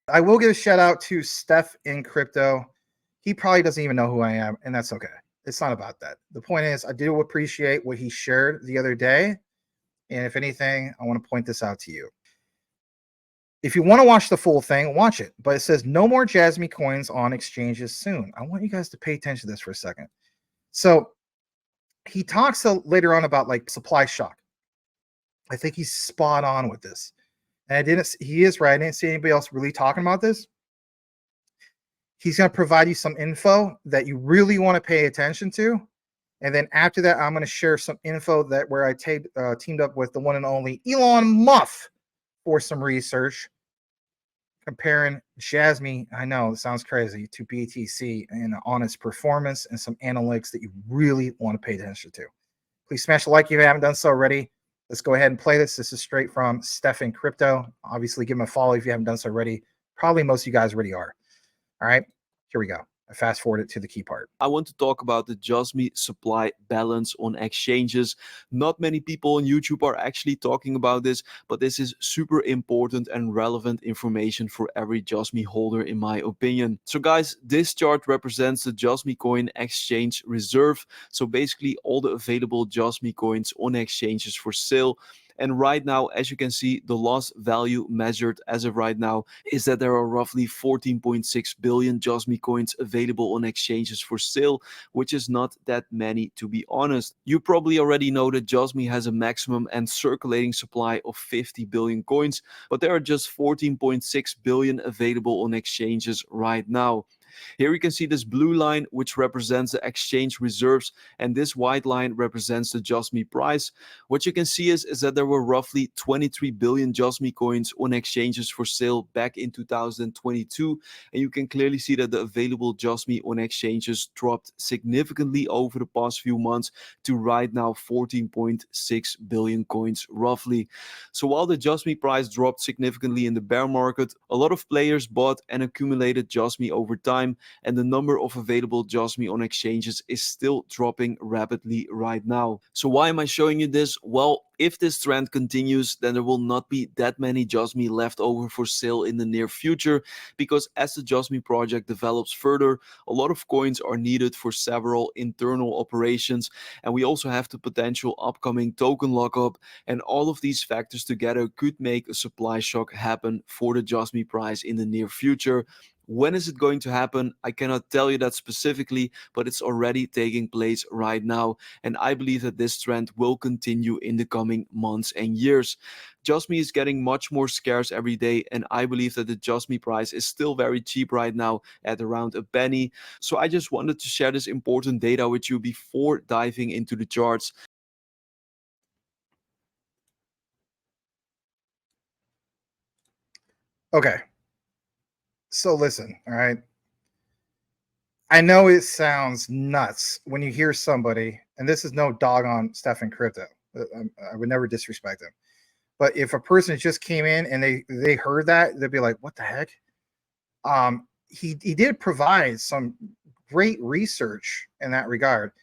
I will give a shout out to Steph in crypto. He probably doesn't even know who I am, and that's okay. It's not about that. The point is, I do appreciate what he shared the other day. And if anything, I want to point this out to you. If you want to watch the full thing, watch it. But it says no more Jasmy coins on exchanges soon. I want you guys to pay attention to this for a second. So he talks later on about like supply shock. I think he's spot on with this. And he is right. I didn't see anybody else really talking about this. He's going to provide you some info that you really want to pay attention to. And then after that, I'm going to share some info where I teamed up with the one and only Elon Musk for some research comparing Jasmy, I know it sounds crazy, to BTC and on its performance and some analytics that you really want to pay attention to. Please smash a like if you haven't done so already. Let's go ahead and play this. This is straight from Steph in Crypto. Obviously, give him a follow if you haven't done so already. Probably most of you guys already are. All right, here we go. I fast forwarded to the key part. I want to talk about the Jasmy supply balance on exchanges. Not many people on YouTube are actually talking about this, but this is super important and relevant information for every Jasmy holder, in my opinion. So guys, this chart represents the Jasmy coin exchange reserve. So basically all the available Jasmy coins on exchanges for sale. And right now, as you can see, the lost value measured as of right now is that there are roughly 14.6 billion Jasmy coins available on exchanges for sale, which is not that many, to be honest. You probably already know that Jasmy has a maximum and circulating supply of 50 billion coins, but there are just 14.6 billion available on exchanges right now. Here you can see this blue line, which represents the exchange reserves, and this white line represents the Jasmy price. What you can see is that there were roughly 23 billion Jasmy coins on exchanges for sale back in 2022, and you can clearly see that the available Jasmy on exchanges dropped significantly over the past few months to right now 14.6 billion coins roughly. So while the Jasmy price dropped significantly in the bear market, a lot of players bought and accumulated Jasmy over time, and the number of available Jasmy on exchanges is still dropping rapidly right now. So why am I showing you this? Well, if this trend continues, then there will not be that many Jasmy left over for sale in the near future, because as the Jasmy project develops further, a lot of coins are needed for several internal operations, and we also have the potential upcoming token lockup, and all of these factors together could make a supply shock happen for the Jasmy price in the near future. When is it going to happen? I cannot tell you that specifically, but it's already taking place right now. And I believe that this trend will continue in the coming months and years. Jasmy is getting much more scarce every day, and I believe that the Jasmy price is still very cheap right now at around a penny. So I just wanted to share this important data with you before diving into the charts. Okay. So listen, all right. I know it sounds nuts when you hear somebody, and this is no dog on Steph in Crypto. I would never disrespect him. But if a person just came in and they heard that, they'd be like, "What the heck?" He did provide some great research in that regard.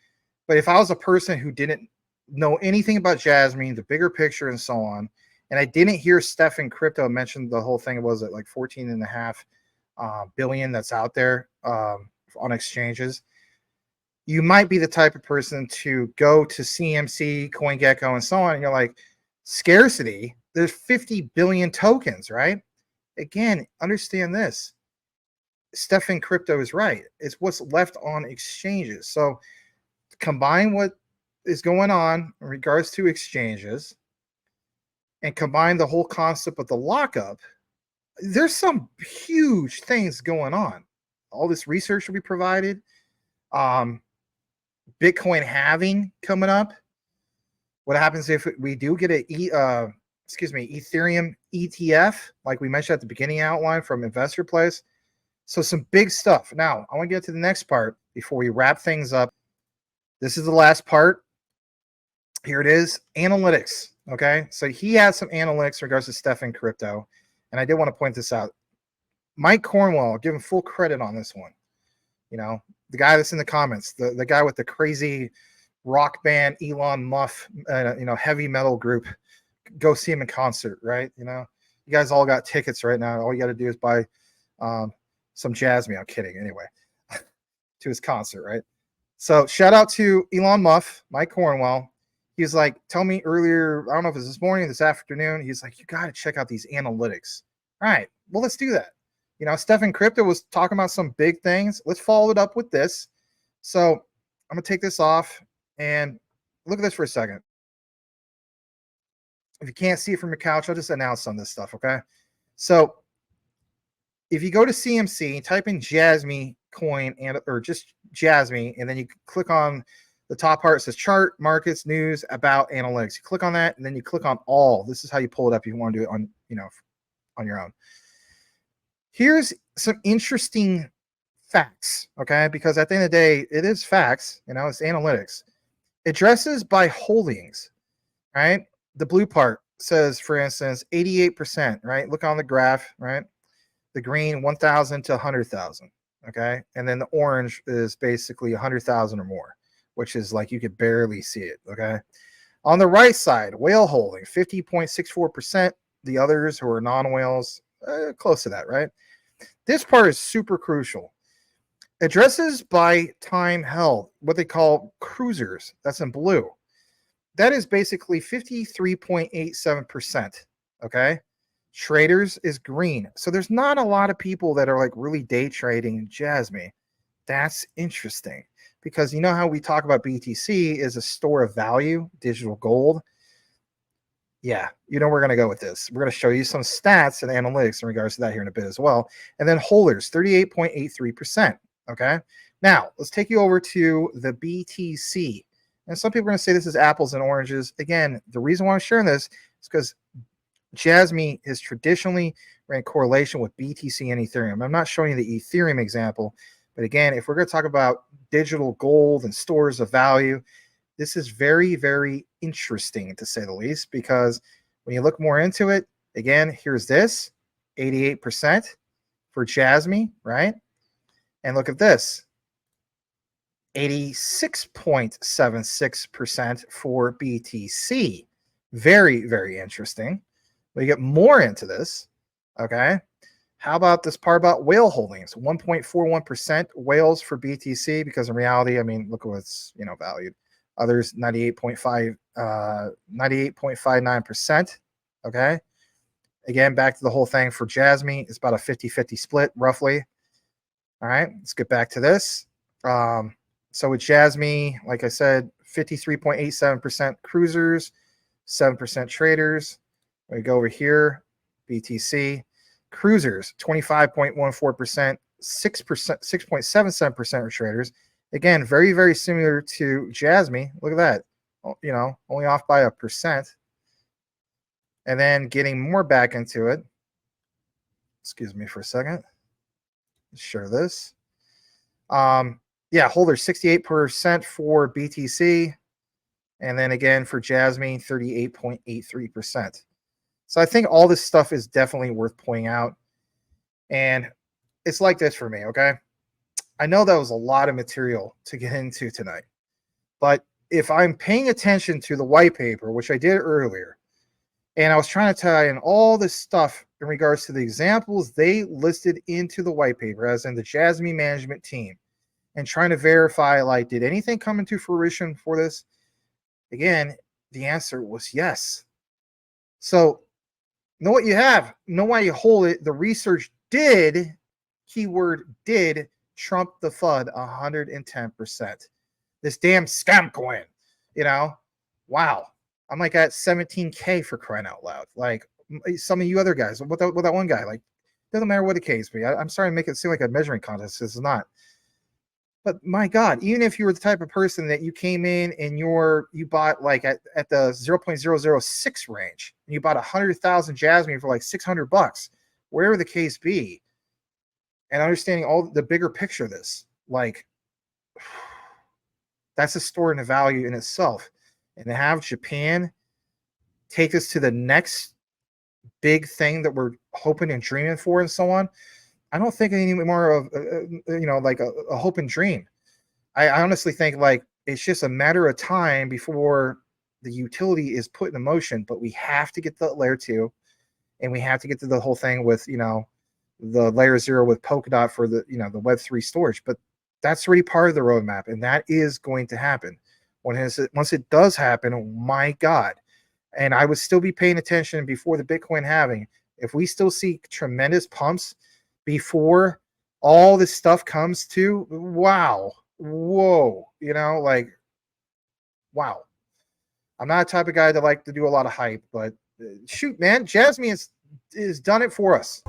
But if I was a person who didn't know anything about Jasmy, the bigger picture, and so on, and I didn't hear Steph in Crypto mention the whole thing, was it like 14.5 billion that's out there on exchanges, you might be the type of person to go to CMC, CoinGecko, and so on, and you're like, scarcity, there's 50 billion tokens, right? Again, understand this. Steph in Crypto is right. It's what's left on exchanges. So combine what is going on in regards to exchanges and combine the whole concept of the lockup. There's some huge things going on. All this research will be provided. Bitcoin halving coming up. What happens if we do get a Ethereum ETF, like we mentioned at the beginning outline from Investor Place? So some big stuff. Now, I want to get to the next part before we wrap things up. This is the last part. Here it is, analytics. Okay, so he has some analytics in regards to Steph in Crypto, and I did want to point this out. Mike Cornwell, give him full credit on this one. You know, the guy that's in the comments, the guy with the crazy rock band Elon Muff, heavy metal group. Go see him in concert, right? You know, you guys all got tickets right now. All you got to do is buy some Jasmy. I'm kidding. Anyway, to his concert, right? So shout out to Elon Muff, Mike Cornwell. He was like, tell me earlier, I don't know if it was this morning, this afternoon. He's like, you got to check out these analytics. All right, well, let's do that. You know, Steph in Crypto was talking about some big things. Let's follow it up with this. So I'm going to take this off and look at this for a second. If you can't see it from your couch, I'll just announce some of this stuff, okay? So if you go to CMC, type in Jasmy coin or just Jasmy, and then you click on the top part. It says chart, markets, news, about, analytics. You click on that, and then you click on all. This is how you pull it up if you want to do it on, on your own. Here's some interesting facts, okay? Because at the end of the day, it is facts, it's analytics. Addresses by holdings, right? The blue part says, for instance, 88%, right? Look on the graph, right? The green, 1,000 to 100,000, okay? And then the orange is basically 100,000 or more, which is like you could barely see it, okay? On the right side, whale holding, 50.64%. The others who are non-whales, close to that, right? This part is super crucial. Addresses by time held, what they call cruisers, that's in blue. That is basically 53.87%, okay? Traders is green. So there's not a lot of people that are like really day trading Jasmy. That's interesting because you know how we talk about BTC is a store of value, digital gold. Yeah, we're going to go with this. We're going to show you some stats and analytics in regards to that here in a bit as well. And then holders, 38.83%. Okay. Now, let's take you over to the BTC. And some people are going to say this is apples and oranges. Again, the reason why I'm sharing this is because Jasmy has traditionally ran correlation with BTC and Ethereum. I'm not showing you the Ethereum example, but again, if we're going to talk about digital gold and stores of value, this is very, very interesting to say the least, because when you look more into it, again, here's this 88% for Jasmy, right? And look at this 86.76% for BTC. Very, very interesting. We get more into this, okay? How about this part about whale holdings? 1.41% whales for BTC, because in reality, I mean, look at what's valued. Others 98.59%. Okay. Again, back to the whole thing for Jasmy. It's about a 50-50 split, roughly. All right, let's get back to this. So with Jasmy, like I said, 53.87% cruisers, 7% traders. We go over here, BTC. Cruisers, 25.14%, 6.77% are traders. Again, very, very similar to Jasmy. Look at that. Only off by 1%. And then getting more back into it. Excuse me for a second. Let's share this. Holders 68% for BTC. And then again for Jasmy, 38.83%. So I think all this stuff is definitely worth pointing out. And it's like this for me, okay? I know that was a lot of material to get into tonight, but if I'm paying attention to the white paper, which I did earlier, and I was trying to tie in all this stuff in regards to the examples they listed into the white paper, as in the Jasmy management team, and trying to verify, like, did anything come into fruition for this? Again, the answer was yes. So know what you have, know why you hold it. The research did, keyword did, trump the FUD 110%. This damn scam coin, wow. I'm like at 17K for crying out loud. Like some of you other guys, with that one guy, like, doesn't matter what the case be. I'm sorry to make it seem like a measuring contest. This is not. But my God, even if you were the type of person that you came in and you bought like at the 0.006 range, and you bought 100,000 Jasmy for like $600, wherever the case be, and understanding all the bigger picture of this, like, that's a story and a value in itself. And to have Japan take us to the next big thing that we're hoping and dreaming for and so on, I don't think anymore of like a hope and dream. I honestly think like it's just a matter of time before the utility is put in motion. But we have to get the layer 2, and we have to get to the whole thing with the layer 0 with Polkadot for the the Web3 storage. But that's already part of the roadmap, and that is going to happen. Once it does happen, oh my God. And I would still be paying attention before the Bitcoin halving. If we still see tremendous pumps before all this stuff comes to, wow, whoa, like, wow. I'm not the type of guy that like to do a lot of hype, but shoot, man, Jasmy is done it for us.